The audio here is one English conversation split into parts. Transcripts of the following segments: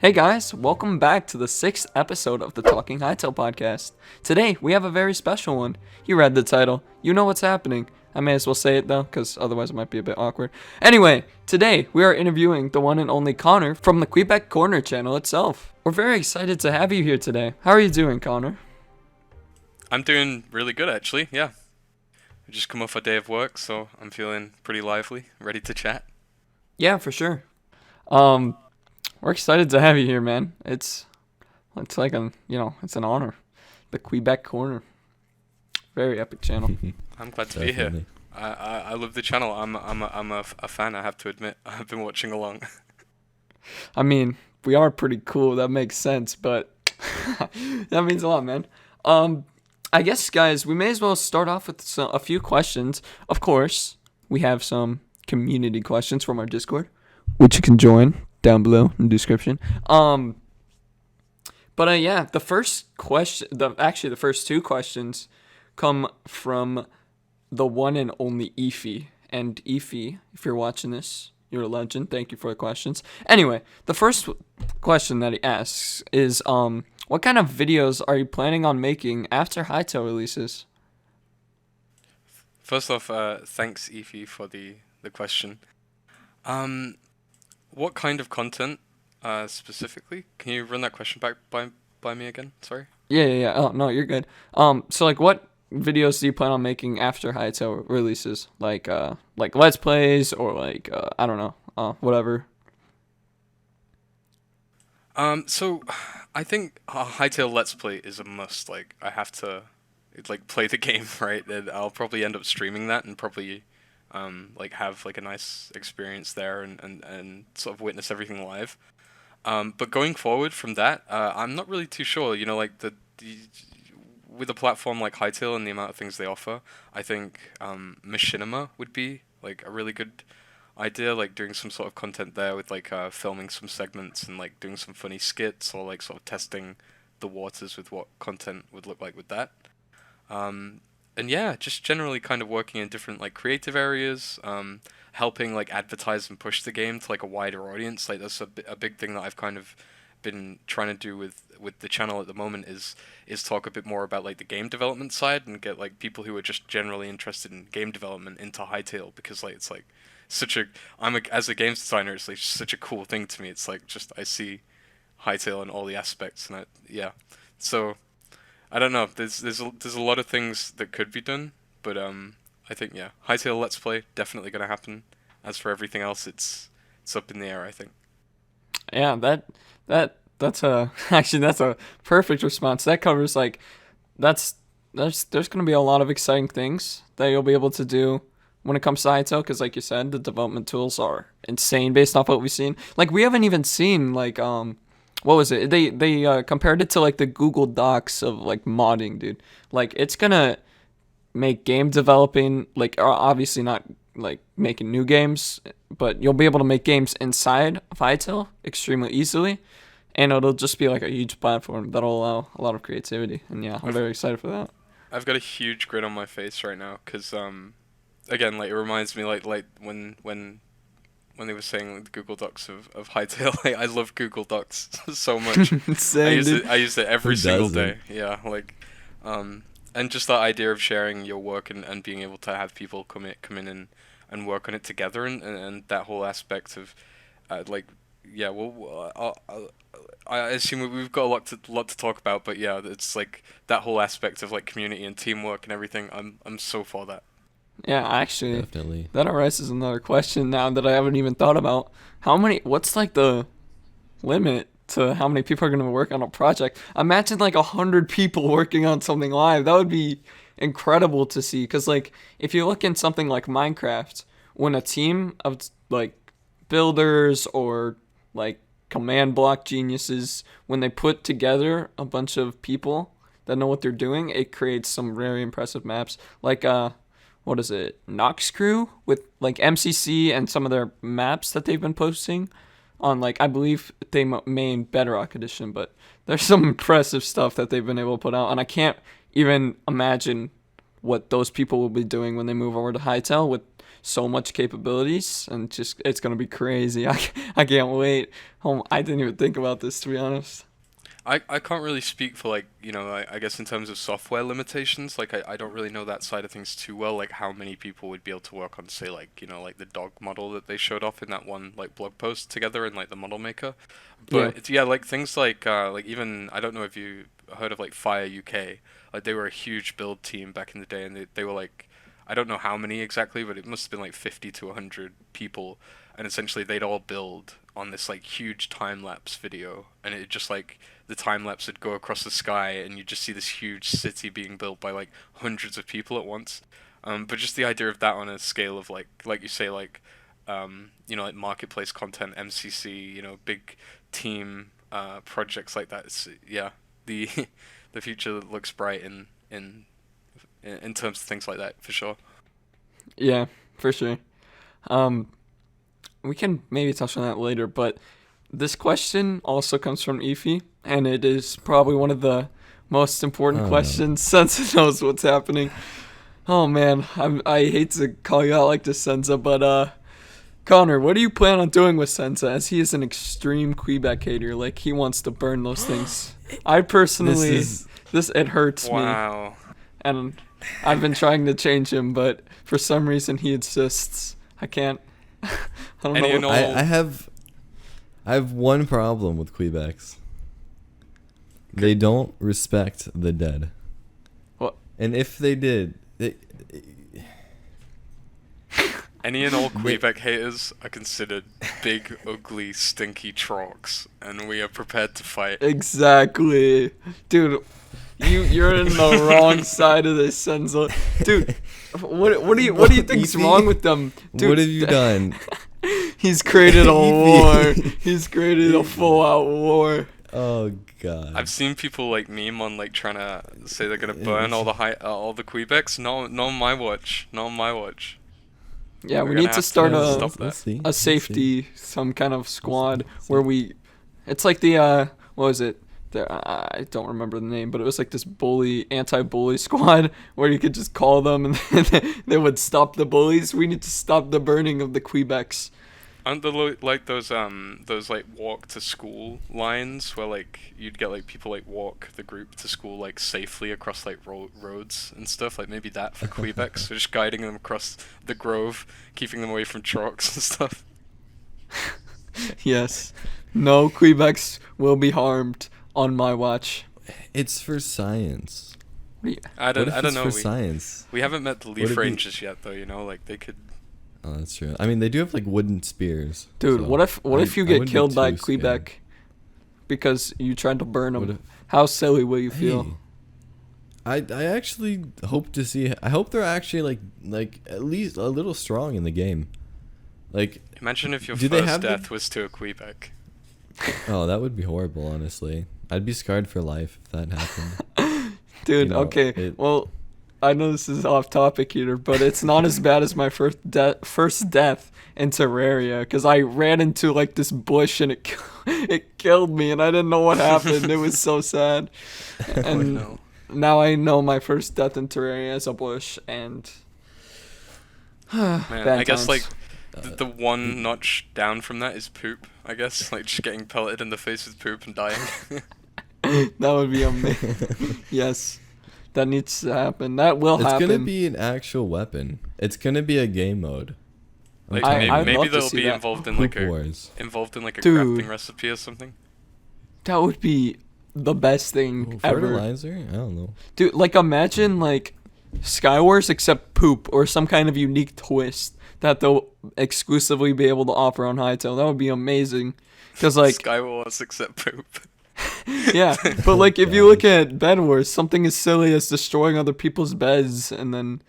Hey guys, welcome back to the 6th episode of the Talking Hightail podcast. Today, we have a very special one. You read the title. You know what's happening. I may as well say it though, because otherwise it might be a bit awkward. Anyway, today we are interviewing the one and only Connor from the Kweebec Corner channel itself. We're very excited to have you here today. How are you doing, Connor? I'm doing really good, actually. Yeah. I just come off a day of work, so I'm feeling pretty lively, ready to chat. Yeah, for sure. Um, we're excited to have you here, man. It's like it's an honor. The Kweebec Corner, very epic channel. I'm glad to be here. Definitely. I love the channel. I'm a fan. I have to admit. I've been watching along. I mean, we are pretty cool. That makes sense, but that means a lot, man. Um, I guess, guys, we may as well start off with a few questions. Of course, we have some community questions from our Discord, which you can join down below in the description. But yeah, the first question, the first two questions come from the one and only Efi. And Efi, if you're watching this, you're a legend. Thank you for the questions. Anyway, the first question that he asks is, what kind of videos are you planning on making after Hytale releases? First off, thanks, Efi, for the question. Um, what kind of content, specifically? Can you run that question back by me again? Sorry. Yeah. Oh no, you're good. So like, what videos do you plan on making after Hytale releases? Like Let's Plays or I don't know, whatever. So I think Hightail Let's Play is a must. Like, I have to like play the game, right? And I'll probably end up streaming that and probably like have like a nice experience there and sort of witness everything live. But going forward from that, I'm not really too sure. You know, like the with a platform like Hightail and the amount of things they offer, I think machinima would be like a really good idea, like doing some sort of content there with like filming some segments and like doing some funny skits or like sort of testing the waters with what content would look like with that. Um, and yeah, just generally kind of working in different like creative areas, helping like advertise and push the game to like a wider audience. Like that's a big thing that I've kind of been trying to do with the channel at the moment is talk a bit more about like the game development side and get like people who are just generally interested in game development into Hytale because like it's like such a as a games designer it's like such a cool thing to me. It's like just I see Hytale in all the aspects and yeah. So I don't know. There's a lot of things that could be done, but I think yeah, Hytale Let's Play definitely gonna happen. As for everything else, it's up in the air. I think. Yeah, that's a actually that's a perfect response. That covers like that's there's gonna be a lot of exciting things that you'll be able to do when it comes to Hytale, because like you said, the development tools are insane based off what we've seen. Like we haven't even seen what was it? They compared it to like the Google Docs of like modding, dude. Like it's gonna make game developing like obviously not like making new games, but you'll be able to make games inside of Hytale extremely easily, and it'll just be like a huge platform that'll allow a lot of creativity. And yeah, I'm I've very excited for that. I've got a huge grin on my face right now because again like it reminds me like when they were saying like, the Google Docs of Hightail. Like, I love Google Docs so much. Same, dude. I use it every Who single doesn't? day. Yeah, like and just that idea of sharing your work and being able to have people come in and work on it together and that whole aspect of like yeah well I assume we've got a lot to talk about, but yeah, it's like that whole aspect of like community and teamwork and everything. I'm so for that. Yeah, actually, Definitely. that arises another question now that I haven't even thought about. What's like the limit to how many people are going to work on a project? Imagine like 100 people working on something live. That would be incredible to see. Because like if you look in something like Minecraft, when a team of like builders or like command block geniuses, when they put together a bunch of people that know what they're doing, it creates some very impressive maps. Like what is it, Nox Crew with like MCC and some of their maps that they've been posting on, like I believe they main Bedrock Edition, but there's some impressive stuff that they've been able to put out, and I can't even imagine what those people will be doing when they move over to Hytale with so much capabilities, and just it's gonna be crazy. I can't wait. I didn't even think about this, to be honest. I can't really speak for like, I guess in terms of software limitations, like I don't really know that side of things too well, like how many people would be able to work on, say, like, like the dog model that they showed off in that one like blog post together in like the model maker. Yeah. But it's, yeah, like things like even I don't know if you heard of like Fire UK, like they were a huge build team back in the day, and they were like, I don't know how many exactly, but it must have been like 50 to 100 people, and essentially they'd all build on this like huge time lapse video, and it just like the time lapse would go across the sky, and you just see this huge city being built by like hundreds of people at once. But just the idea of that on a scale of like you say, like like marketplace content, MCC, big team projects like that. It's, yeah, the the future looks bright in terms of things like that for sure. Yeah, for sure. Um, we can maybe touch on that later, but this question also comes from Efi, and it is probably one of the most important Oh no. questions since it knows what's happening. Oh man, I hate to call you out like this, Senza, but Connor, what do you plan on doing with Senza, as he is an extreme Kweebec hater? Like, he wants to burn those things. I personally, This is this it hurts me, Wow. and I've been trying to change him, but for some reason he insists. I can't. I don't And know. you know- I have one problem with Quebecs. They don't respect the dead. What? And if they did, Any and all Kweebec haters are considered big, ugly, stinky trogs, and we are prepared to fight. Exactly, dude. You're in the wrong side of this, Senza. Dude, what do you think's Efi? wrong with them? Dude, what have you done? He's created a war. Efi. He's created a full-out war. Oh god. I've seen people like meme on like trying to say they're gonna burn all the Quebecs. No, not on my watch. Not on my watch. Yeah, We're we gonna need to have start to a stop that. We'll see. a safety, some kind of squad where we. It's like the what was it? I don't remember the name, but it was like this anti-bully squad where you could just call them and they would stop the bullies. We need to stop the burning of the Quebecs. Aren't there like those like walk to school lines where like you'd get like people like walk the group to school like safely across like roads and stuff, like maybe that for Quebecs, so just guiding them across the grove, keeping them away from trucks and stuff. Yes, no Quebecs will be harmed on my watch. It's for science. What do you- I What don't if I don't it's know. for We, science? we haven't met the Would leaf it be- rangers yet though, like they could. Oh, that's true. I mean, they do have like wooden spears. Dude, so what if you I get wouldn't be killed by too scared. Quebec because you tried to burn What them? if- How silly will you Hey, feel? I actually hope to see. I hope they're actually like at least a little strong in the game. Like, Imagine if your Do they first have the- death was to a Quebec. oh, that would be horrible. Honestly, I'd be scarred for life if that happened. Dude, You know, okay. it- Well, I know this is off topic here, but it's not as bad as my first death in Terraria, because I ran into like this bush and it killed me, and I didn't know what happened. It was so sad. And no. now I know my first death in Terraria is a bush, and Man, bad I guess times. like the one notch down from that is poop. I guess like just getting pelleted in the face with poop and dying. that would be amazing. Yes, that needs to happen. That will It's happen. gonna be an actual weapon. It's gonna be a game mode. I'm Like telling I'd you. love maybe to they'll see be that. involved in like Poop a Wars. Dude. crafting recipe or something. That would be the best thing ever. Fertilizer? I don't know. Dude, like imagine like Skywars except poop, or some kind of unique twist that they'll exclusively be able to offer on Hytale. That would be amazing. Cause like Skywars except poop. yeah, but like if you look at Bed Wars, something as silly as destroying other people's beds and then,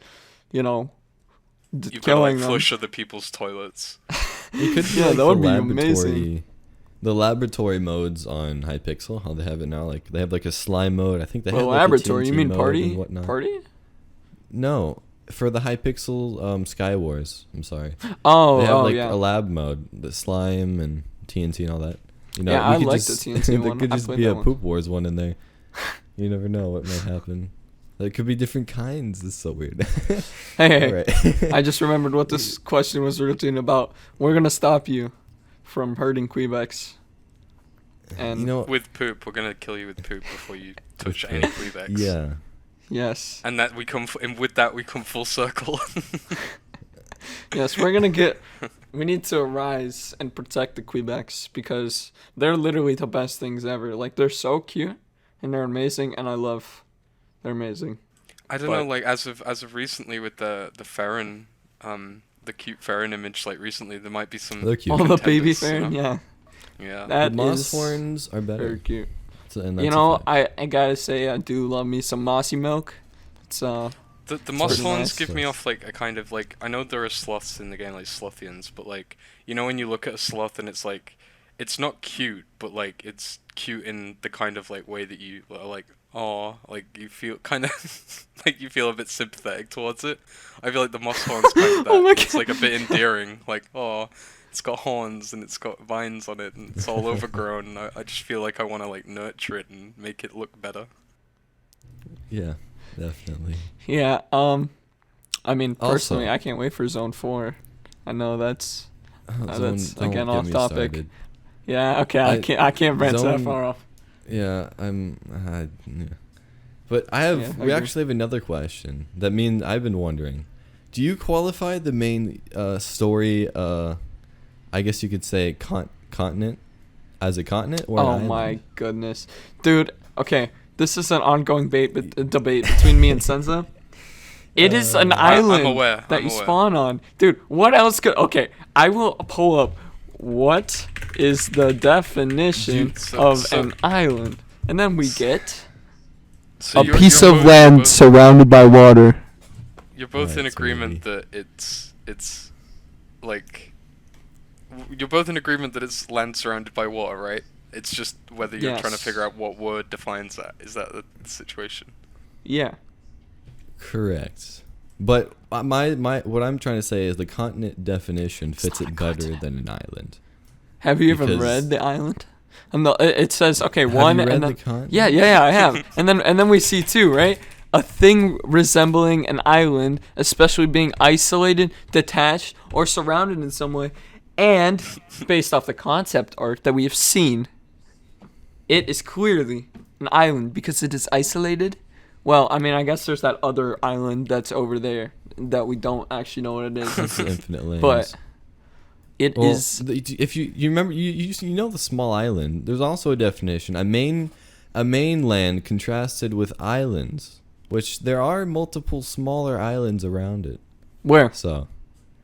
You've got to killing like them. flush other people's toilets. It could be Yeah, like that the would be laboratory, amazing. the laboratory modes on Hypixel. How they have it now, like they have like a slime mode. I think they Well, have like laboratory, a you TNT mean mode party? and whatnot. Party? No, for the Hypixel Skywars. I'm sorry. Oh, They have oh like yeah. a lab mode, the slime and TNT and all that. You know, Yeah, we I could like the just- TNT there one. could I just played be that a one. Poop Wars one in there. You never know what might happen. There could be different kinds. This is so weird. Hey, All right. I just remembered what this question was written about. We're gonna stop you from hurting Queebecs. And You know, With poop, we're gonna kill you with poop before you touch With any poop. Kweebecs. yeah. yes, And that and with that we come full circle. yes, we're gonna get. We need to arise and protect the Queebecs because they're literally the best things ever. Like they're so cute and they're amazing, and I love. They're amazing. I don't But- know, like as of recently with the Farron, the cute Farron image, like recently there might be some. They're cute. Oh, the baby contenders, you fan, know? yeah, Yeah. that The moss is horns are very better. cute. And You that's a know, fact. I gotta say I do love me some mossy milk. It's The moss pretty horns nice. give me off like a kind of like, I know there are sloths in the game, like Slothians, but like, you know when you look at a sloth and it's like, it's not cute, but like it's cute in the kind of like way that you are like, oh, like you feel kind of like you feel a bit sympathetic towards it. I feel like the moss horns kind of that. Oh my It's like a God. bit endearing, like, oh, it's got horns and it's got vines on it and it's all overgrown. And I just feel like I want to like nurture it and make it look better. Yeah, definitely. yeah. I mean, personally, Also- I can't wait for Zone 4. I know that's that's, Don't again, get off me topic. started. yeah. Okay, I can't branch that Zone- far off. Yeah, yeah. But I have. Yeah, I we agree. actually have another question that I've been wondering. Do you qualify the main story? I guess you could say continent as a continent or an Oh island? my goodness, dude. Okay, this is an ongoing debate between me and Senza. It is an I'm island aware, that I'm you aware. spawn on, dude. What else could? Okay, I will pull up. What is the definition Dude, of an island? And then we get So a you're- piece you're of both- land you're both- surrounded by water. You're both in Alright, agreement that it's like you're both in agreement that it's land surrounded by water, right? It's just whether you're trying to Yes. figure out what word defines that. Is that the situation? Yeah. Correct. But my what I'm trying to say is the continent definition fits not it a better continent. than an island. Have you even Because- read the island? And it says okay, Have one you read and the then continent? yeah, I have. and then we see two, right? A thing resembling an island, especially being isolated, detached, or surrounded in some way, and based off the concept art that we have seen, it is clearly an island because it is isolated. Well, I mean, I guess there's that other island that's over there that we don't actually know what it That's is, the infinite lands. but it Well, is. if you remember you know the small island. There's also a definition. A mainland contrasted with islands, which there are multiple smaller islands around it. Where? So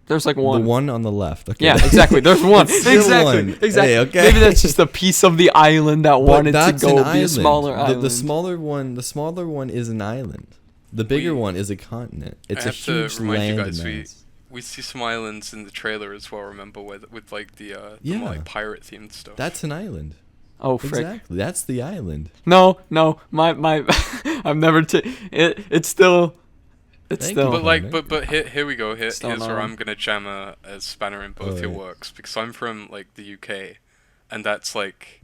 There's like one. the one on the left. Okay. Yeah, exactly. There's one. It's still Exactly. one. Exactly. Hey, okay. Maybe that's just a piece of the island that But wanted to that's go an be a island. smaller island. The smaller one is an island. The bigger one is a continent. It's I a have to huge remind you land guys, mass. we see some islands in the trailer as well. Remember with like the Yeah. more, like pirate themed stuff. That's an island. Oh, frick. Exactly. That's the island. No, my I've never it's still Thank still you. But like, Partner. but here we go. Here's Still where not. I'm gonna jam a spanner in both your Alright. works because I'm from like the UK, and that's like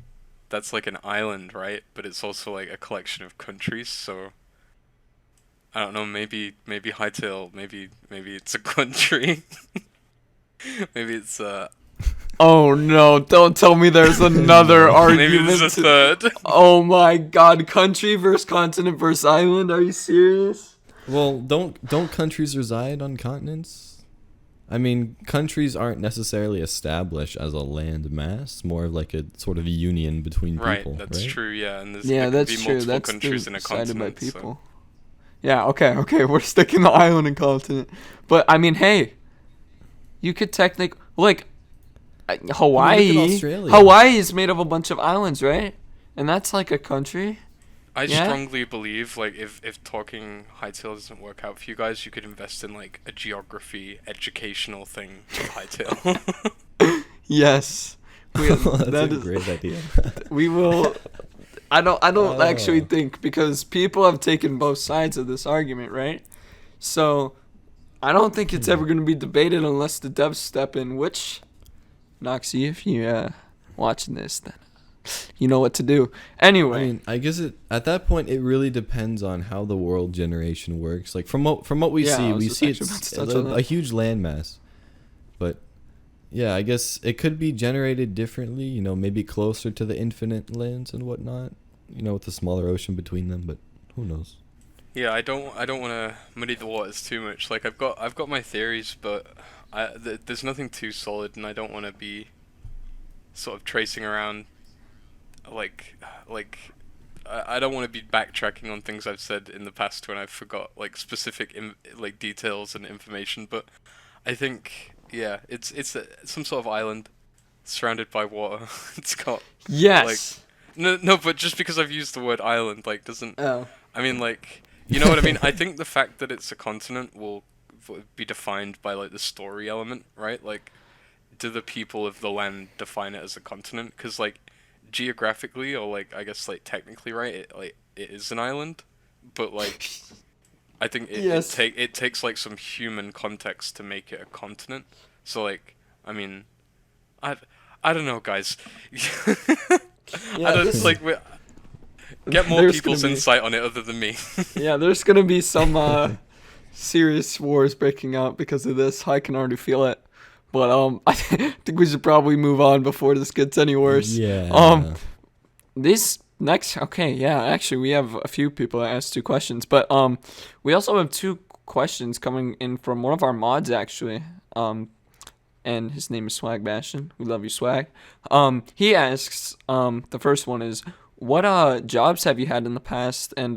an island, right? But it's also like a collection of countries. So I don't know. Maybe Hytale. Maybe it's a country. Maybe it's Oh no, don't tell me there's another maybe argument. there's a third. Oh my god, country versus continent versus island? Are you serious? Well, don't countries reside on continents? I mean, countries aren't necessarily established as a land mass, more of like a sort of union between Right, people. that's right? true. Yeah, and there's Yeah, there could that's be true. multiple That's countries in a decided by continent. people. Yeah, okay, we're sticking the island and continent. But I mean, hey, you could technically like Hawaii. Australia. Hawaii is made of a bunch of islands, right? And that's like a country. I Yeah? strongly believe, like, if talking Hightail doesn't work out for you guys, you could invest in, like, a geography educational thing with Hightail. Yes. That's that a is- great idea. We will. I don't actually Oh. think because people have taken both sides of this argument, right? So I don't think it's ever going to be debated unless the devs step in. Which, Noxie, if you watching this, then you know what to do. I Anyway, mean, I guess at that point it really depends on how the world generation works. Like from what we yeah, I see, was we just see actually about it's to touch on a that. huge landmass. But yeah, I guess it could be generated differently. Maybe closer to the infinite lands and whatnot. With the smaller ocean between them. But who knows? Yeah, I don't want to muddy the waters too much. Like I've got my theories, but there's nothing too solid, and I don't want to be sort of tracing around like like I don't want to be backtracking on things I've said in the past when I forgot like specific like details and information. But I think yeah, some sort of island surrounded by water. It's got like Yes. no, but just because I've used the word island like doesn't Oh. I mean, like, you know what I mean? I think the fact that it's a continent will be defined by, like, the story element, right? Like, do the people of the land define it as a continent? Because, like, geographically, or, like, I guess, like, technically, right, it is an island, but, like, I think Yes. it takes, like, some human context to make it a continent. So, like, I mean, I, I don't know, guys. I Yeah, don't, this like, get more there's gonna people's be insight on it other than me. yeah, there's gonna be some serious wars breaking out because of this. I can already feel it. But I think we should probably move on before this gets any worse. Yeah. This next, okay, yeah, actually we have a few people that asked 2 questions, but we also have 2 questions coming in from one of our mods actually. And his name is Swag Bastion. We love you, Swag. He asks, the first one is, what jobs have you had in the past, and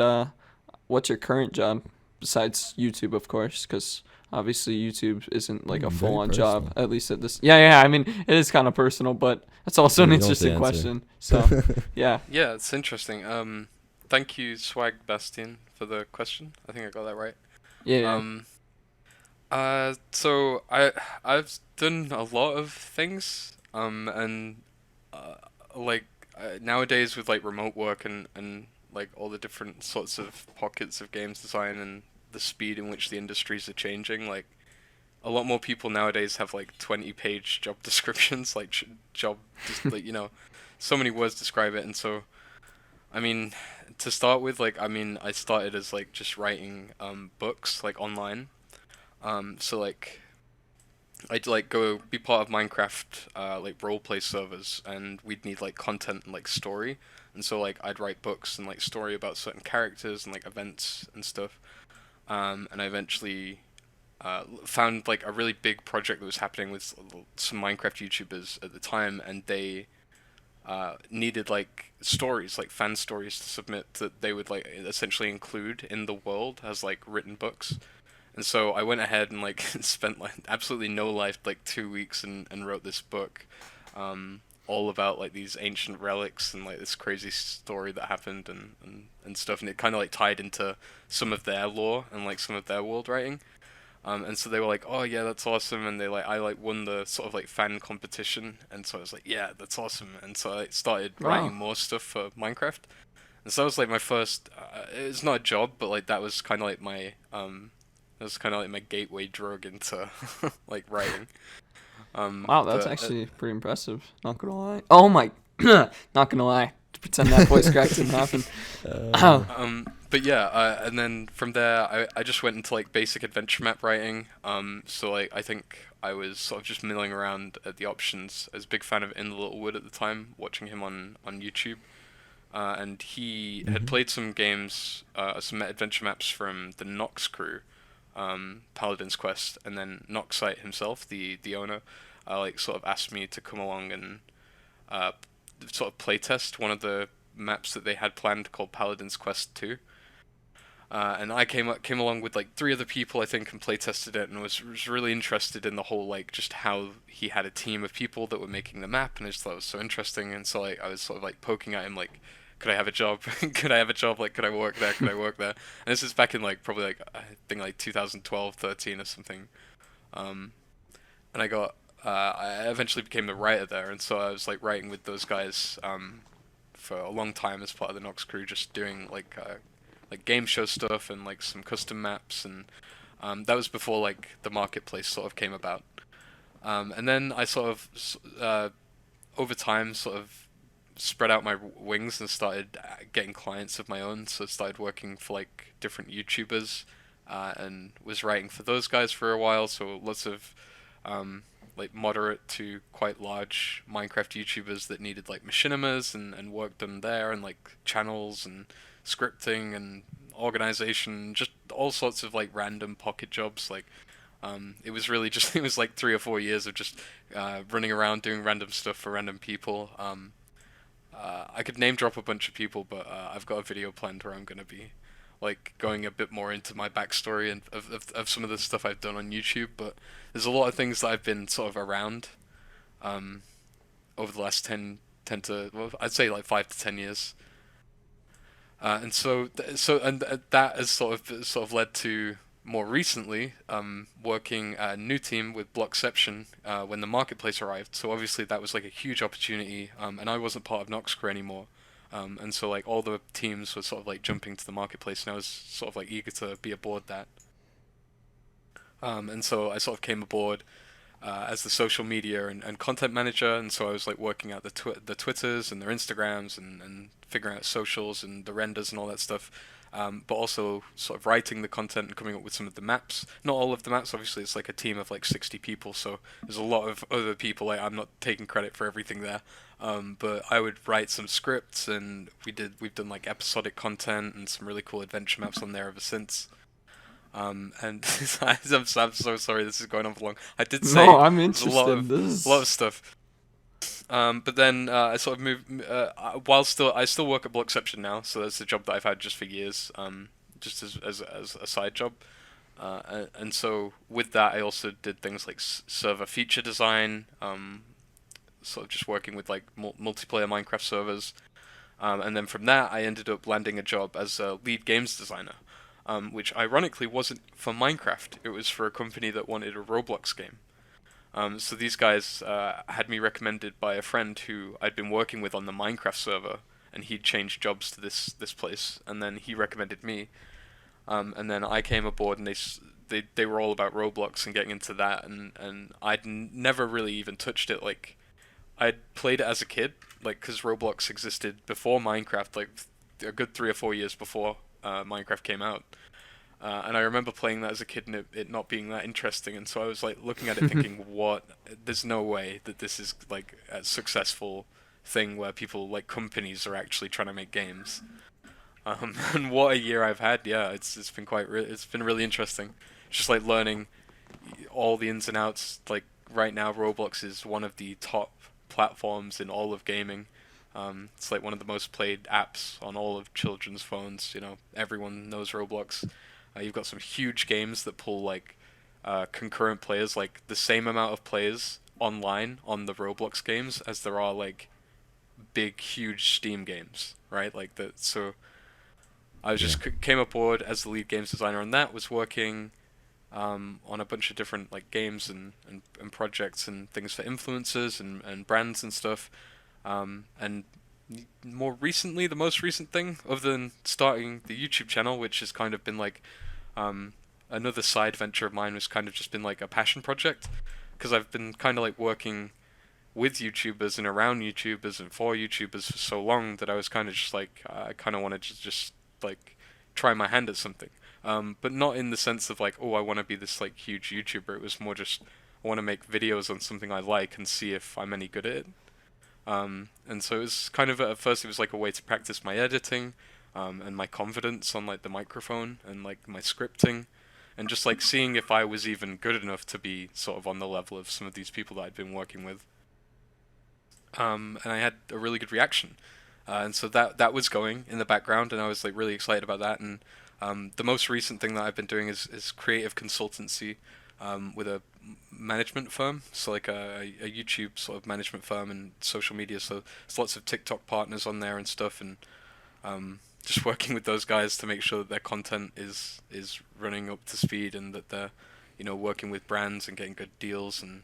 what's your current job besides YouTube, of course, because obviously YouTube isn't like a Very full-on job, personal. at least at this. Yeah, yeah. I mean, it is kind of personal, but that's also Yeah, an you don't have to interesting answer. question. So, yeah, Yeah, it's interesting. Thank you, Swag Bastian, for the question. I think I got that right. yeah, yeah. Um, so I've done a lot of things. And uh, like nowadays with like remote work and like all the different sorts of pockets of games design and the speed in which the industries are changing, like a lot more people nowadays have like 20-page job descriptions, like job, just like so many words describe it, and so I mean, to start with, like, I mean, I started as like just writing books like online. So like I'd like go be part of Minecraft like roleplay servers, and we'd need like content and like story, and so like I'd write books and like story about certain characters and like events and stuff. And I eventually found like a really big project that was happening with some Minecraft YouTubers at the time, and they needed like stories, like fan stories to submit that they would like essentially include in the world as like written books. And so I went ahead and like spent like absolutely no life, like 2 weeks, and wrote this book, all about like these ancient relics and like this crazy story that happened and stuff. And it kind of like tied into some of their lore and like some of their world writing. And so they were like, "Oh yeah, that's awesome," and I like won the sort of like fan competition, and so I was like, "Yeah, that's awesome," and so I started Wow. writing more stuff for Minecraft, and so that was like my first. It's not a job, but like that was kind of like my that was kind of like my gateway drug into like writing. Wow, that's But actually pretty impressive. Not gonna lie. Oh my, not gonna lie. To pretend that voice crack didn't happen. Oh, but yeah, and then from there, I just went into like basic adventure map writing. So like I think I was sort of just milling around at the options. I was a big fan of In the Little Wood at the time, watching him on YouTube. And he had played some games, some adventure maps from the Nox crew, Paladin's Quest, and then Noxite himself, the owner, like sort of asked me to come along and uh, sort of playtest one of the maps that they had planned called Paladin's Quest 2. And I came along with like 3 other people, I think, and playtested it, and was really interested in the whole like just how he had a team of people that were making the map, and I just thought it was so interesting. And so like I was sort of like poking at him like, could I have a job? Could I have a job? Like, could I work there? Could I work there? And this is back in like probably like I think like 2012, 13 or something. And I got I eventually became the writer there, and so I was like writing with those guys for a long time as part of the Nox crew, just doing like game show stuff and like some custom maps, and that was before like the marketplace sort of came about. And then I sort of over time sort of spread out my wings and started getting clients of my own. So I started working for like different YouTubers, and was writing for those guys for a while. So lots of like moderate to quite large Minecraft YouTubers that needed like machinimas and work done there, and like channels and scripting and organization, just all sorts of like random pocket jobs. Like it was really just it was like 3 or 4 years of just running around doing random stuff for random people. I could name drop a bunch of people, but I've got a video planned where I'm gonna be like going a bit more into my backstory and of some of the stuff I've done on YouTube. But there's a lot of things that I've been sort of around um, over the last 10 to, well, I'd say like 5 to 10 years. And that has sort of led to more recently working at a new team with Blockception when the marketplace arrived. So obviously that was like a huge opportunity, and I wasn't part of Noxcrew anymore. And so like all the teams were sort of like jumping to the marketplace, and I was sort of like eager to be aboard that. And so I sort of came aboard as the social media and content manager, and so I was like working out the Twitters and their Instagrams and figuring out socials and the renders and all that stuff. But also sort of writing the content and coming up with some of the maps. Not all of the maps, obviously. It's like a team of like 60 people, so there's a lot of other people. Like, I'm not taking credit for everything there. But I would write some scripts, and we've done like episodic content and some really cool adventure maps on there ever since. And I'm so sorry this is going on for long. I did say No, I'm there's interested. a lot of stuff. But then I sort of moved. I still work at Blockception now, so that's a job that I've had just for years, just as a side job. And so with that, I also did things like server feature design, sort of just working with like multiplayer Minecraft servers. And then from that, I ended up landing a job as a lead games designer, which ironically wasn't for Minecraft. It was for a company that wanted a Roblox game. So these guys had me recommended by a friend who I'd been working with on the Minecraft server, and he'd changed jobs to this place, and then he recommended me, and then I came aboard, and they were all about Roblox and getting into that, and I'd never really even touched it. Like, I'd played it as a kid, like, because Roblox existed before Minecraft, like a good 3 or 4 years before Minecraft came out. And I remember playing that as a kid and it not being that interesting, and so I was like looking at it thinking, what? There's no way that this is like a successful thing where people, like companies, are actually trying to make games. And what a year I've had! Yeah, it's been it's been really interesting, just like learning all the ins and outs. Like right now, Roblox is one of the top platforms in all of gaming. It's like one of the most played apps on all of children's phones. You know, everyone knows Roblox. You've got some huge games that pull like concurrent players, like the same amount of players online on the Roblox games as there are like big, huge Steam games, right? Like that. So I just came aboard as the lead games designer on that. Was working on a bunch of different like games and projects and things for influencers and brands and stuff. And more recently, the most recent thing, other than starting the YouTube channel, which has kind of been like another side venture of mine, was kind of just been like a passion project, because I've been kind of like working with YouTubers and around YouTubers and for YouTubers for so long that I was kind of just like, I kind of wanted to just like try my hand at something, but not in the sense of like, oh, I want to be this like huge YouTuber. It was more just, I want to make videos on something I like and see if I'm any good at it. And so it was kind of, at first it was like a way to practice my editing, and my confidence on like the microphone and like my scripting, and just like seeing if I was even good enough to be sort of on the level of some of these people that I'd been working with. And I had a really good reaction. And so that was going in the background, and I was like really excited about that. And the most recent thing that I've been doing is creative consultancy with a management firm, so like a YouTube sort of management firm and social media. So there's lots of TikTok partners on there and stuff, and just working with those guys to make sure that their content is running up to speed, and that they're, you know, working with brands and getting good deals, and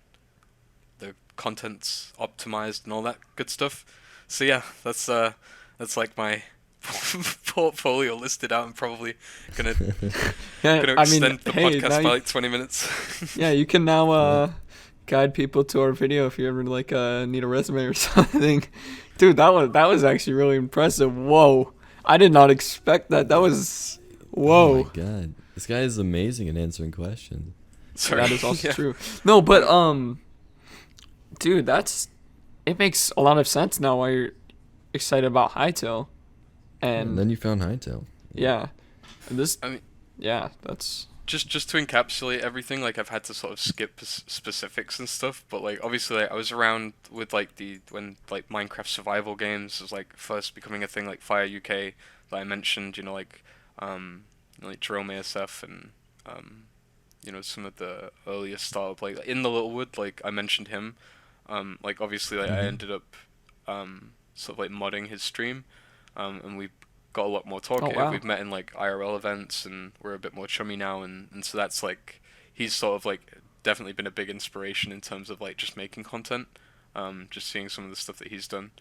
the content's optimized and all that good stuff. So yeah, that's like my portfolio listed out. I'm probably gonna Yeah, gonna I mean, extend the hey, podcast now by like 20 minutes. yeah, you can now guide people to our video if you ever like need a resume or something. Dude, that was actually really impressive. Whoa. I did not expect that. That was Oh my whoa. god, this guy is amazing at answering questions. Sorry. That is also Yeah. true. No, but dude, it makes a lot of sense now why you're excited about Hytale. And And then you found Hightail. yeah. And this I mean, yeah, that's just to encapsulate everything, like I've had to sort of skip specifics and stuff, but like obviously like, I was around with like the when like Minecraft survival games was like first becoming a thing, like Fire UK that I mentioned, like Jerome ASF and some of the earlier startup like in the Littlewood, like I mentioned him, like obviously like I Mhm. ended up sort of like modding his stream, and we got a lot more oh talkative. wow. We've met in like IRL events, and we're a bit more chummy now, and so that's like he's sort of like definitely been a big inspiration in terms of like just making content, just seeing some of the stuff that he's done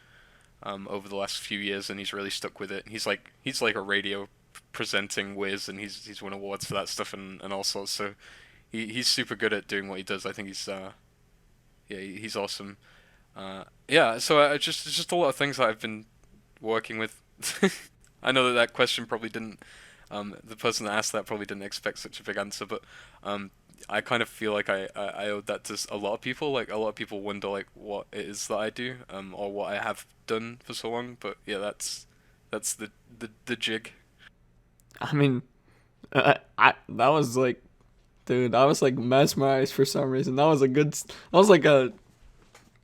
over the last few years, and he's really stuck with it. He's like a radio presenting whiz, and he's won awards for that stuff and all sorts. So he's super good at doing what he does. I think he's awesome. Yeah, so it's just a lot of things that I've been working with. I know that question probably didn't. The person that asked that probably didn't expect such a big answer, but I kind of feel like I owed that to a lot of people. Like a lot of people wonder like what it is that I do, or what I have done for so long. But yeah, that's the jig. I mean, that was like, dude, I was like mesmerized for some reason. That was like a,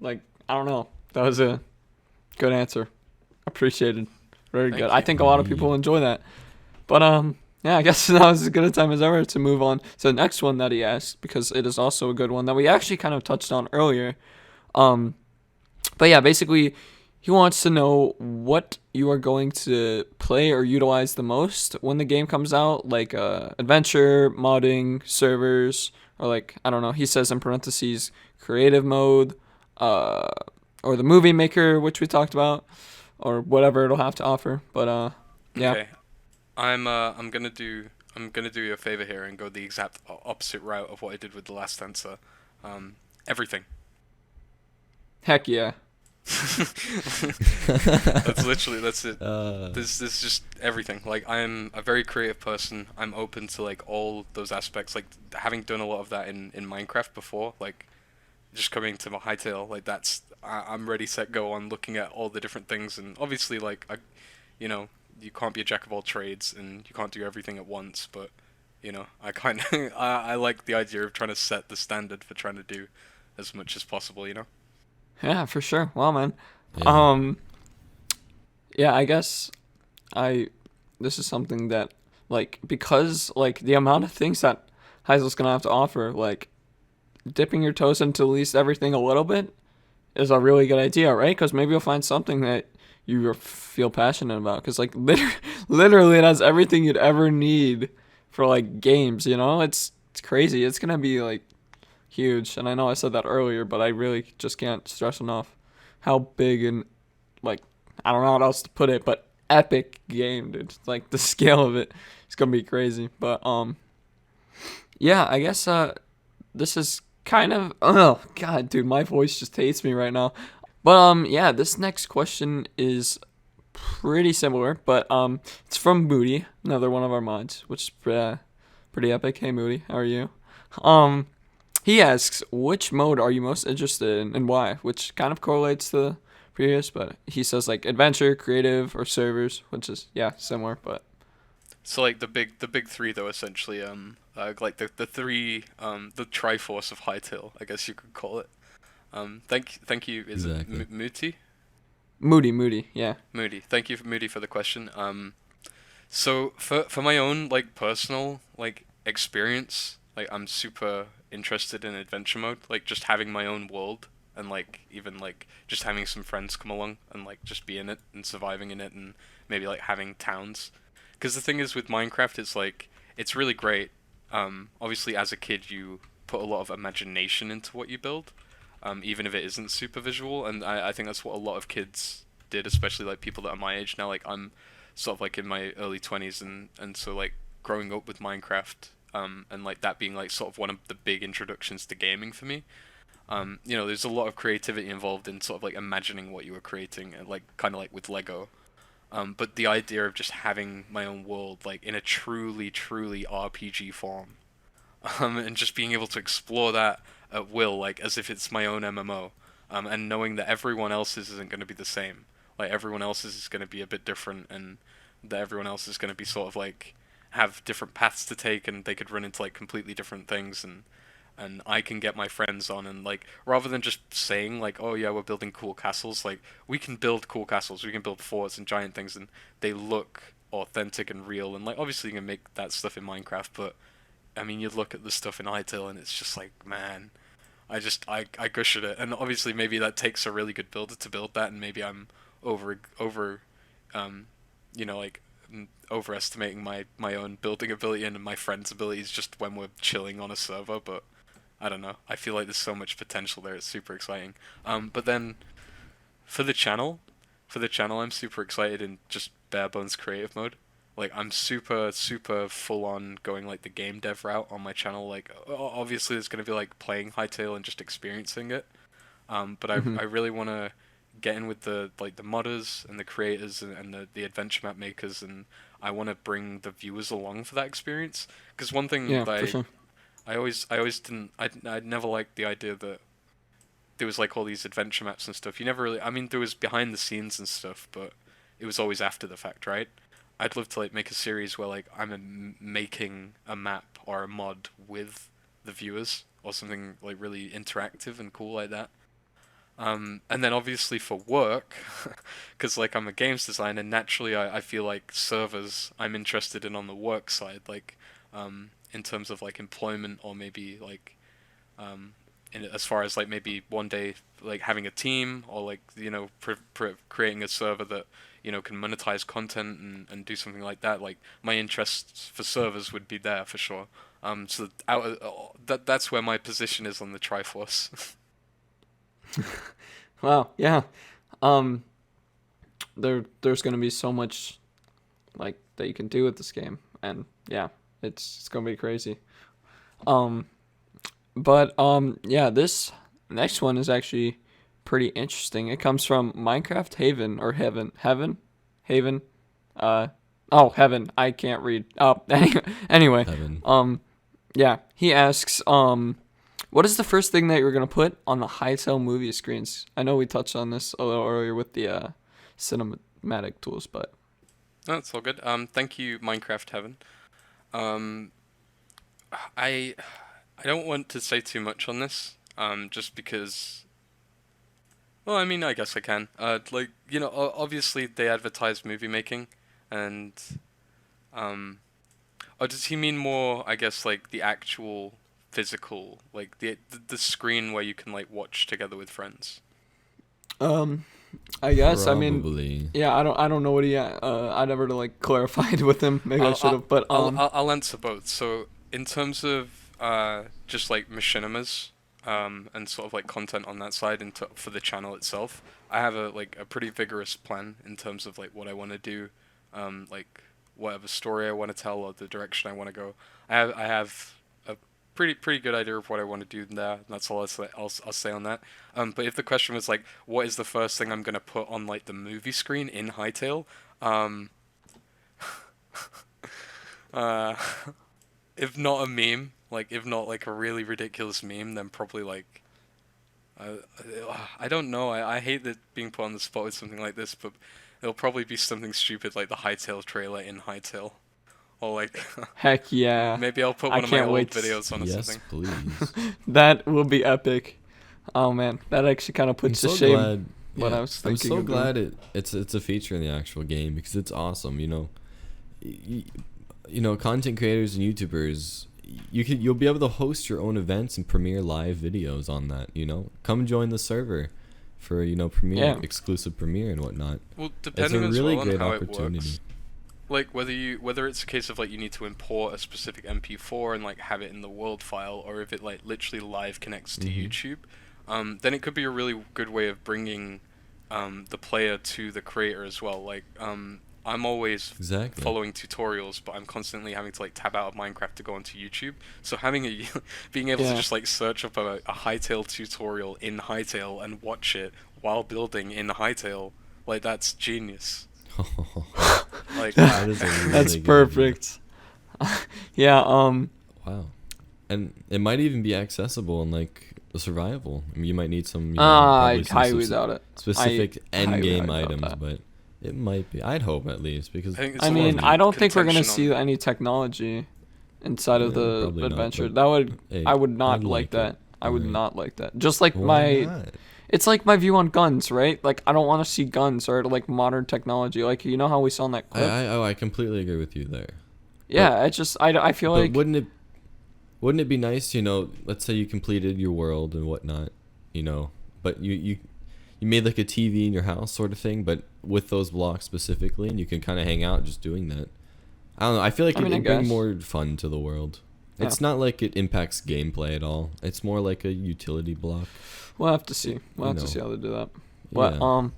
like, I don't know. That was a good answer. Appreciated. Very good. Thank I you. think a lot of people enjoy that. But, yeah, I guess now is as good a time as ever to move on to the next one that he asked, because it is also a good one that we actually kind of touched on earlier. Um, but yeah, basically, he wants to know what you are going to play or utilize the most when the game comes out, like adventure, modding, servers, or like, I don't know, he says in parentheses, creative mode, uh, or the movie maker, which we talked about, or whatever it'll have to offer. But yeah. Okay, I'm gonna do you a favor here and go the exact opposite route of what I did with the last answer. Everything. Heck yeah. That's it. This is just everything. Like I'm a very creative person. I'm open to like all those aspects. Like having done a lot of that in Minecraft before, like just coming to my Hightail, like I'm ready, set, go on looking at all the different things, and obviously like you know, you can't be a jack of all trades and you can't do everything at once, but I kind of I like the idea of trying to set the standard for trying to do as much as possible. Yeah, for sure. Well, man. Yeah. Um, yeah, I guess I this is something that like because like the amount of things that Heisel's gonna have to offer, like dipping your toes into at least everything a little bit is a really good idea, right? Because maybe you'll find something that you feel passionate about. Because like literally, it has everything you'd ever need for like games. It's crazy. It's gonna be like huge. And I know I said that earlier, but I really just can't stress enough how big and like I don't know how else to put it, but epic game, dude. Like the scale of it is gonna be crazy. But yeah, I guess this is kind of oh god, dude, my voice just hates me right now. But yeah, this next question is pretty similar, but it's from Moody, another one of our mods, which is pretty epic. Hey Moody, how are you? Um, he asks, which mode are you most interested in and why? Which kind of correlates to the previous, but he says like adventure, creative, or servers, which is yeah similar, but So like the big three though essentially like the three the Triforce of Hytale, I guess you could call it. Thank you. Is it Exactly. Muti? Moody, yeah. Moody. Thank you, Moody, for the question. So for my own like personal like experience, like I'm super interested in adventure mode, like just having my own world and like even like just having some friends come along and like just be in it and surviving in it and maybe like having towns. Because the thing is with Minecraft, it's like it's really great. Obviously as a kid you put a lot of imagination into what you build, even if it isn't super visual, and I think that's what a lot of kids did, especially like people that are my age now. Like I'm sort of like in my early 20s, and so like growing up with Minecraft, and like that being like sort of one of the big introductions to gaming for me. There's a lot of creativity involved in sort of like imagining what you were creating, and like kind of like with Lego. But the idea of just having my own world, like in a truly, truly RPG form, and just being able to explore that at will, like as if it's my own MMO, and knowing that everyone else's isn't going to be the same. Like everyone else's is going to be a bit different, and that everyone else is going to be sort of like have different paths to take, and they could run into like completely different things, and I can get my friends on, and like rather than just saying like, oh yeah, we're building cool castles, like we can build cool castles, we can build forts and giant things, and they look authentic and real, and like obviously you can make that stuff in Minecraft, but I mean you look at the stuff in Hytale and it's just like, man, I gush at it, and obviously maybe that takes a really good builder to build that, and maybe I'm over um like overestimating my own building ability and my friends' abilities just when we're chilling on a server, but I don't know. I feel like there's so much potential there. It's super exciting. But then for the channel, I'm super excited in just bare bones creative mode. Like I'm super super full on going like the game dev route on my channel. Like obviously it's gonna be like playing Hytale and just experiencing it. But Hmm. I really want to get in with the like the modders and the creators and the adventure map makers, and I want to bring the viewers along for that experience. Because one thing Yeah, that for sure. I always didn't I never liked the idea that there was like all these adventure maps and stuff. You never really, I mean there was behind the scenes and stuff, but it was always after the fact, right? I'd love to like make a series where like making a map or a mod with the viewers or something like really interactive and cool like that. And then obviously for work, because like I'm a games designer, naturally I feel like servers I'm interested in on the work side, like in terms of like employment, or maybe like as far as like maybe one day like having a team, or like creating a server that can monetize content and do something like that. Like my interests for servers would be there for sure. So that's where my position is on the Triforce. Wow. Yeah. Um, there's gonna be so much like that you can do with this game, and yeah, it's gonna be crazy. Um, but yeah, this next one is actually pretty interesting. It comes from Minecraft Haven or Haven. Uh, oh, Heaven. I can't read. Oh, anyway. Heaven. Yeah, he asks, what is the first thing that you're gonna put on the Hightail movie screens? I know we touched on this a little earlier with the cinematic tools, but That's all good. Thank you, Minecraft Heaven. Um, I I don't want to say too much on this. Just because. Well, I mean, I guess I can. Like obviously they advertise movie making, and um, or does he mean more? I guess like the actual physical, like the screen where you can like watch together with friends. um, I guess I mean, Probably. yeah, I don't know what he I never like clarified with him. Maybe I I'll should I'll have, but I'll answer both. So in terms of just like machinimas and sort of like content on that side for the channel itself, I have a pretty vigorous plan in terms of like what I want to do, like whatever story I want to tell or the direction I want to go. I have a pretty good idea of what I want to do there. And that's all I'll say on that. But if the question was like, what is the first thing I'm gonna put on like the movie screen in Hytale? Um, uh, if not a meme, like if not like a really ridiculous meme, then probably like uh, I don't know. I hate that being put on the spot with something like this, but it'll probably be something stupid like the Hytale trailer in Hytale, or like heck yeah, maybe I'll put I one of my can't old wait. videos on or Yes, something. please. That will be epic. Oh man, that actually kind of I'm puts to so shame glad. what Yeah, I was I'm thinking so of doing. glad it's a feature in the actual game because it's awesome. Y- content creators and YouTubers, you'll be able to host your own events and premiere live videos on that. Come join the server for premiere Yeah. exclusive premiere and whatnot. Well, It's a depending as really well on great how it opportunity. works, like whether it's a case of like you need to import a specific MP4 and like have it in the world file, or if it like literally live connects to Hmm. YouTube, then it could be a really good way of bringing the player to the creator as well. Like I'm always Exactly. following tutorials, but I'm constantly having to like tab out of Minecraft to go onto YouTube. So having a being able to Yeah. just like search up a Hytale tutorial in Hytale and watch it while building in Hytale, like that's genius. Like That is a That's really good idea. perfect. Yeah. Wow. And it might even be accessible in like the survival. I mean, you might need some, I probably some highly doubt it. specific end highly game doubt items, that. but it might be. I'd hope at least because I think I there's a lot mean, of I don't think we're gonna contention see on. any technology inside of yeah, the probably not. adventure. But That would hey, I would not I'd like like it. that. I All would right. not like that. Just like Why my not? it's like my view on guns, right? Like I don't want to see guns or like modern technology. Like you know how we saw in that clip? I completely agree with you there. Yeah, it's just I feel But like wouldn't it be nice, let's say you completed your world and whatnot, but you made like a TV in your house sort of thing, but with those blocks specifically, and you can kind of hang out just doing that. I don't know. I feel like I mean, I it'd bring guess. more fun to the world. Yeah. It's not like it impacts gameplay at all. It's more like a utility block. we'll have to see. We'll have to know. see how they do that. But Yeah.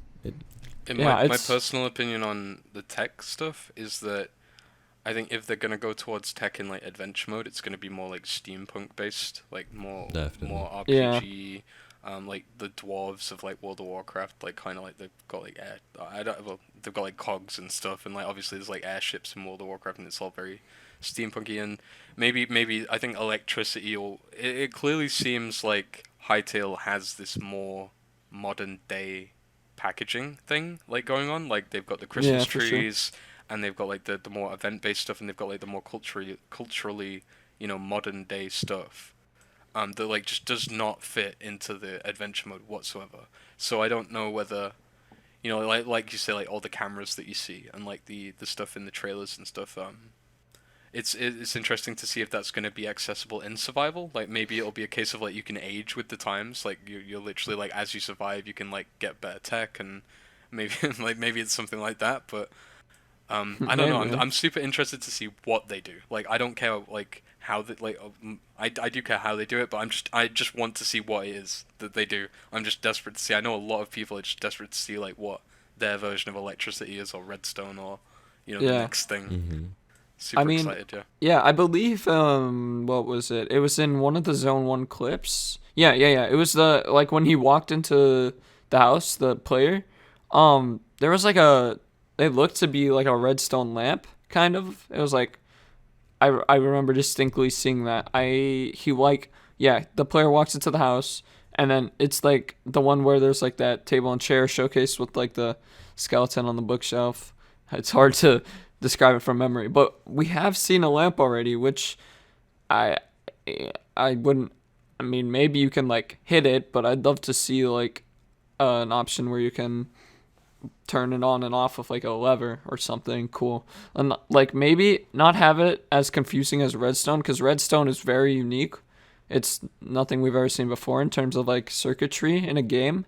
In Yeah, my it's- personal opinion on the tech stuff is that I think if they're gonna go towards tech in like adventure mode, it's gonna be more like steampunk based, like Definitely. more Yeah. RPG. Like the dwarves of like World of Warcraft, like kind of like they've got like air. I don't. Well, they've got like cogs and stuff, and like obviously there's like airships in World of Warcraft, and it's all very steampunky. And maybe I think electricity. Or it clearly seems like Hytale has this more modern day packaging thing like going on. Like they've got the Christmas for sure. trees, and they've got like the more event based stuff, and they've got like the more culturally modern day stuff. That like just does not fit into the adventure mode whatsoever. So I don't know whether like you say, like all the cameras that you see and like the stuff in the trailers and stuff. It's interesting to see if that's going to be accessible in survival. Like maybe it'll be a case of like you can age with the times. Like you're literally like as you survive, you can like get better tech, and maybe maybe it's something like that. But I don't know. Maybe. I'm super interested to see what they do. Like I don't care like how they like. I do care how they do it, but I just want to see what it is that they do. I'm just desperate to see. I know a lot of people are just desperate to see like what their version of electricity is, or redstone, or the Yeah. next thing. Mm-hmm. Super I mean, excited, yeah. Yeah, I believe what was it? It was in one of the Zone 1 clips. Yeah. It was the like when he walked into the house, the player, there was like they looked to be like a redstone lamp kind of. It was like I remember distinctly seeing that. The player walks into the house and then it's like the one where there's like that table and chair showcase with like the skeleton on the bookshelf. It's hard to describe it from memory, but we have seen a lamp already, which I I wouldn't. I mean, maybe you can like hit it, but I'd love to see like an option where you can turn it on and off with like a lever or something cool, and like maybe not have it as confusing as redstone, because redstone is very unique. It's nothing we've ever seen before in terms of like circuitry in a game.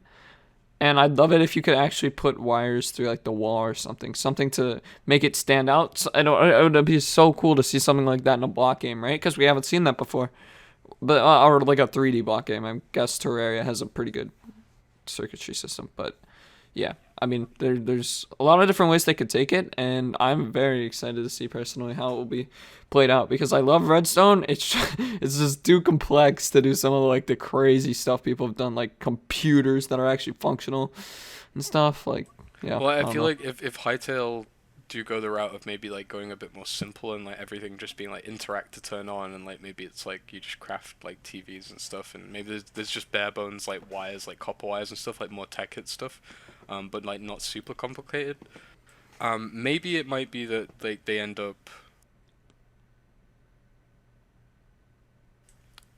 And I'd love it if you could actually put wires through like the wall or something to make it stand out. So, I know it would be so cool to see something like that in a block game, right? Because we haven't seen that before. But or like a 3D block game. I guess Terraria has a pretty good circuitry system, but yeah, I mean there's a lot of different ways they could take it, and I'm very excited to see personally how it will be played out, because I love Redstone. It's just too complex to do some of like the crazy stuff people have done, like computers that are actually functional and stuff. Like yeah, Well, I don't feel know. like if Hytale do go the route of maybe like going a bit more simple and like everything just being like interact to turn on, and like maybe it's like you just craft like TVs and stuff, and maybe there's just bare bones like wires, like copper wires and stuff, like more tech hit stuff, but like not super complicated. Maybe it might be that they end up.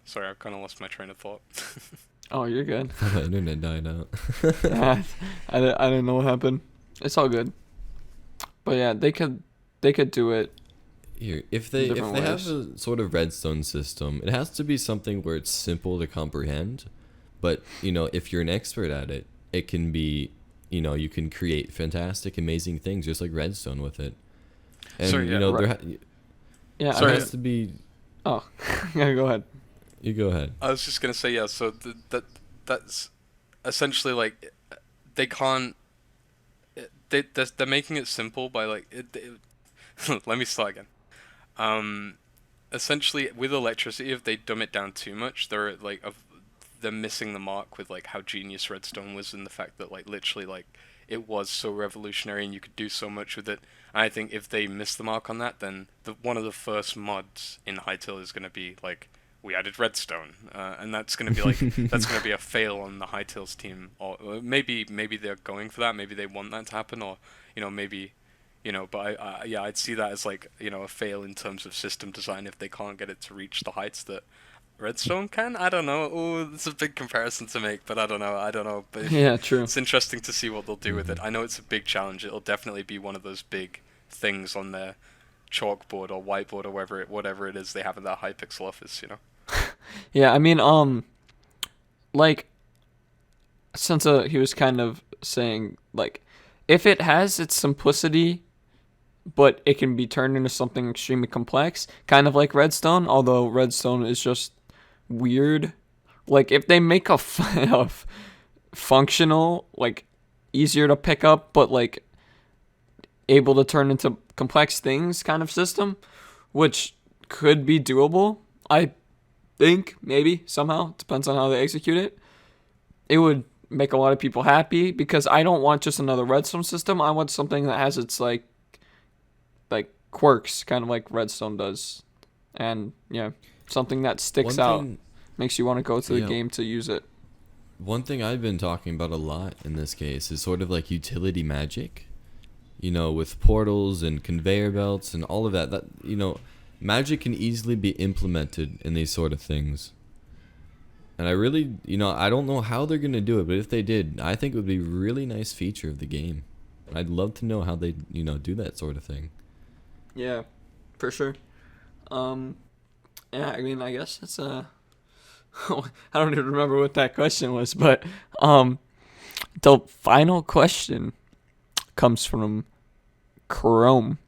Sorry, I've kind of lost my train of thought. Oh, you're good. The internet died out. Yeah, I didn't know what happened. It's all good. But yeah, they could do it. Here, if they Different have ways. a sort of redstone system, it has to be something where it's simple to comprehend. But if you're an expert at it, it can be, you can create fantastic, amazing things just like redstone with it. And Sorry, yeah, right. Yeah. Sorry. there has to be. Oh, yeah. Go ahead. You go ahead. I was just gonna say, yeah. So that's essentially like they can't. they're making it simple by like let me start again. Um, Essentially with electricity, if they dumb it down too much, they're missing the mark with like how genius Redstone was, and the fact that like literally like it was so revolutionary and you could do so much with it. I think if they miss the mark on that, then one of the first mods in Hytale is going to be like we added redstone, and that's going to be like that's going to be a fail on the Hytale's team, or maybe they're going for that, maybe they want that to happen, or maybe but yeah, I'd see that as like a fail in terms of system design if they can't get it to reach the heights that redstone can. I don't know. Oh, it's a big comparison to make, but I don't know. But Yeah, true. it's interesting to see what they'll do with it. Mhm. I know it's a big challenge. It'll definitely be one of those big things on their chalkboard or whiteboard or whatever it is they have in that Hypixel office. Yeah, I mean, like since he was kind of saying like if it has its simplicity but it can be turned into something extremely complex, kind of like Redstone, although Redstone is just weird. Like if they make a functional, like easier to pick up, but like able to turn into complex things kind of system, which could be doable. I think maybe somehow depends on how they execute it. It would make a lot of people happy because I don't want just another redstone system. I want something that has its like quirks, kind of like redstone does, and yeah, something that sticks One out, thing, makes you want to go to the yeah, game to use it. one thing I've been talking about a lot in this case is sort of like utility magic. With portals and conveyor belts and all of that. Magic can easily be implemented in these sort of things. And I really, I don't know how they're going to do it, but if they did, I think it would be a really nice feature of the game. I'd love to know how they, do that sort of thing. Yeah, for sure. Um, yeah, I mean, I guess it's I don't even remember what that question was, but the final question comes from Chrome,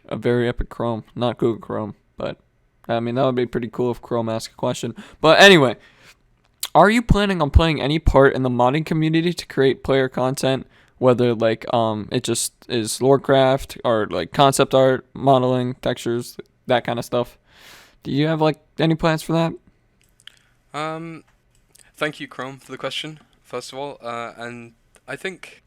a very epic Chrome, not Google Chrome, but I mean that would be pretty cool if Chrome asked a question. But anyway, are you planning on playing any part in the modding community to create player content, whether like it just is lorecraft or like concept art, modeling, textures, that kind of stuff? Do you have like any plans for that? Um, Thank you, Chrome, for the question. First of all, and I think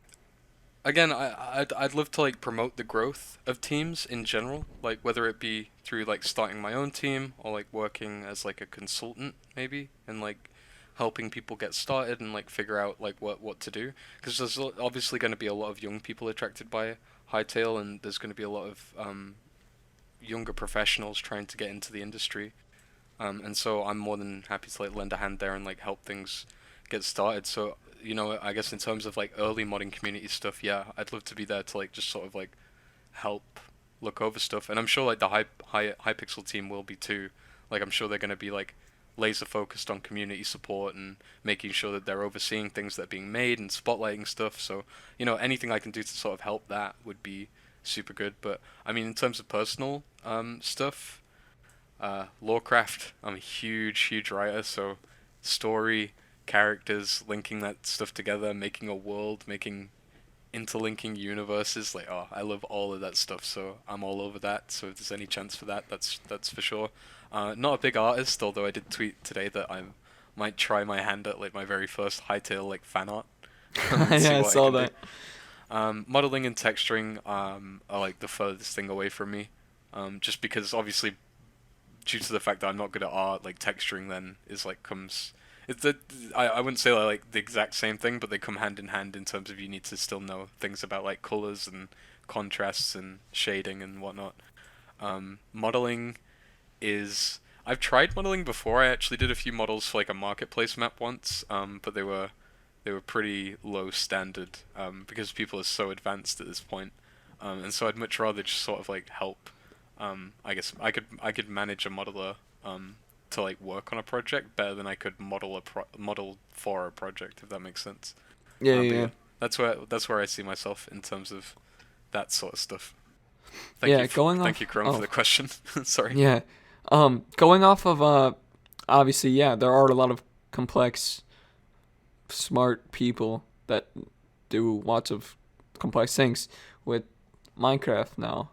again, I'd love to like promote the growth of teams in general, like whether it be through like starting my own team or like working as like a consultant maybe, and like helping people get started and like figure out like what to do, because there's obviously going to be a lot of young people attracted by Hightail, and there's going to be a lot of younger professionals trying to get into the industry. And so I'm more than happy to like lend a hand there and like help things get started. So I guess in terms of like early modding community stuff, yeah, I'd love to be there to like just sort of like help look over stuff. And I'm sure like the Hypixel team will be too. Like I'm sure they're going to be like laser focused on community support and making sure that they're overseeing things that are being made and spotlighting stuff. So anything I can do to sort of help that would be super good. But I mean, in terms of personal stuff, Lorecraft, I'm a huge writer, so story, characters, linking that stuff together, making a world, making interlinking universes, like I love all of that stuff, so I'm all over that. So if there's any chance for that, that's for sure. Not a big artist, although I did tweet today that I might try my hand at like my very first Hytale like fan art. And see Yeah, I what I saw can do. that. Modeling and texturing are like the furthest thing away from me. Just because obviously due to the fact that I'm not good at art, like texturing then is like comes. I wouldn't say like the exact same thing, but they come hand in hand in terms of you need to still know things about like colors and contrasts and shading and whatnot. Modeling is I've tried modeling before. I actually did a few models for like a marketplace map once, but they were pretty low standard because people are so advanced at this point. And so I'd much rather just sort of like help. I guess I could manage a modeler to like work on a project better than I could model for a project, if that makes sense. Yeah, But yeah, yeah. yeah, that's where I see myself in terms of that sort of stuff. Yeah, going Thank you, off. Chrome, for Oh, the question. Sorry. yeah. Going off of obviously, yeah, there are a lot of complex, smart people that do lots of complex things with Minecraft now.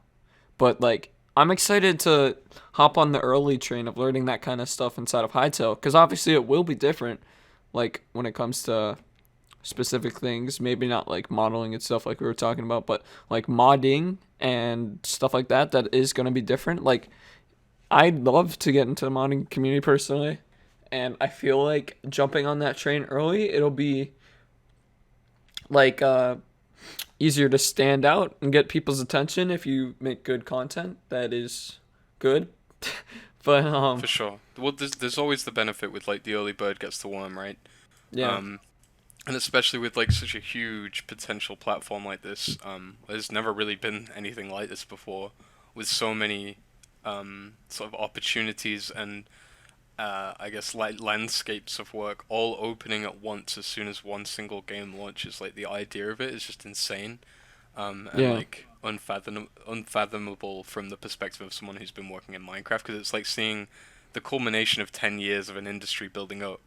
But like, I'm excited to hop on the early train of learning that kind of stuff inside of Hytale, because obviously it will be different, like when it comes to specific things. Maybe not like modeling and stuff like we were talking about, but like modding and stuff like that. That is gonna be different. Like, I'd love to get into the modding community personally, and I feel like jumping on that train early, it'll be like easier to stand out and get people's attention if you make good content that is good. But For sure. Well, there's always the benefit with like the early bird gets the worm, right? yeah. And especially with like such a huge potential platform like this, there's never really been anything like this before, with so many sort of opportunities and I guess like landscapes of work all opening at once as soon as one single game launches. Like the idea of it is just insane, and Yeah. like unfathomable from the perspective of someone who's been working in Minecraft, because it's like seeing the culmination of 10 years of an industry building up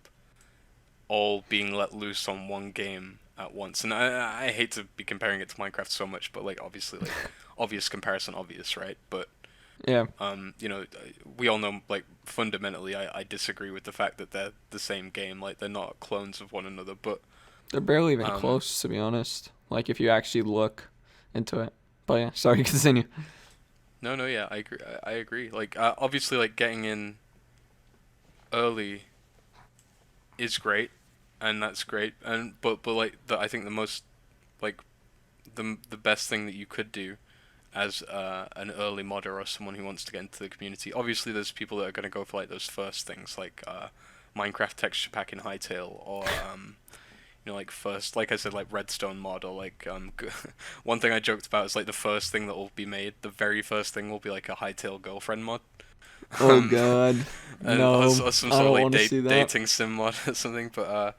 all being let loose on one game at once. And I hate to be comparing it to Minecraft so much, but like obviously like obvious comparison, obvious, right? But Yeah. you know, we all know like fundamentally I disagree with the fact that they're the same game. Like they're not clones of one another, but They're barely even um close, to be honest. Like, if you actually look into it. But yeah, sorry, continue. no, yeah, I agree. I agree. Like obviously like getting in early is great, and that's great. And but like I think the most like the best thing that you could do as an early modder or someone who wants to get into the community. Obviously, there's people that are going to go for like those first things, like Minecraft texture pack in Hytale, or you know, like first, like I said, like Redstone mod, or like one thing I joked about is like the first thing that will be made, the very first thing will be like a Hytale girlfriend mod. Oh Um, god. and No, or some I sort of don't like want to see that. dating sim mod or something. But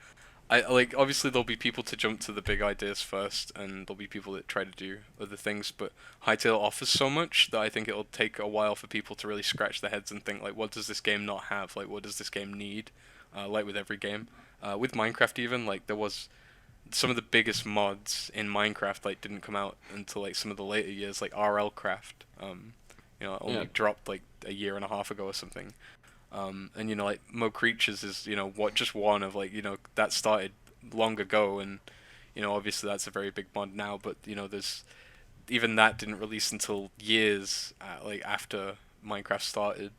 I like obviously there'll be people to jump to the big ideas first, and there'll be people that try to do other things. But Hytale offers so much that I think it'll take a while for people to really scratch their heads and think like, what does this game not have? Like, what does this game need? Like with every game, with Minecraft even, like there was some of the biggest mods in Minecraft like didn't come out until like some of the later years, like RL Craft. You know, only Yeah. dropped like a year and a half ago or something. And you know, like Mo Creatures is, you know, what just one of like, you know, that started long ago, and you know, obviously that's a very big mod now, but you know, there's even that didn't release until years like after Minecraft started.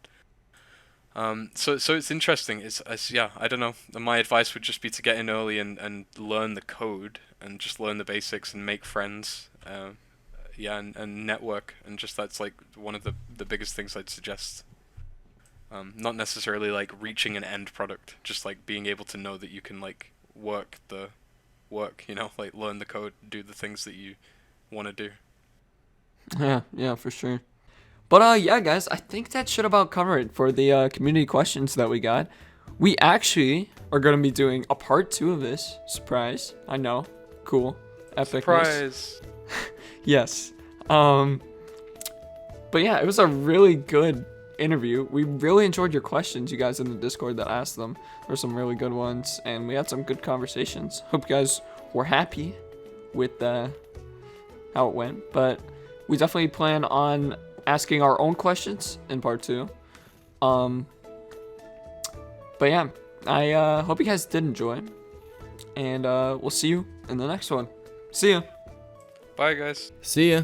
So it's interesting. It's yeah, I don't know. My advice would just be to get in early and learn the code and just learn the basics and make friends. Yeah, and network, and just that's like one of the biggest things I'd suggest. Not necessarily like reaching an end product, just like being able to know that you can like work the work, you know, like learn the code, do the things that you want to do. Yeah, for sure. But yeah, guys, I think that should about cover it for the community questions that we got. We actually are gonna be doing a part 2 of this. Surprise! I know, cool, epicness. Surprise! Yes. But yeah, it was a really good interview. We really enjoyed your questions, you guys in the Discord that asked them. There were some really good ones, and we had some good conversations. Hope you guys were happy with how it went. But we definitely plan on asking our own questions in part 2. But yeah, I hope you guys did enjoy, and we'll see you in the next one. See ya. Bye, guys. See ya.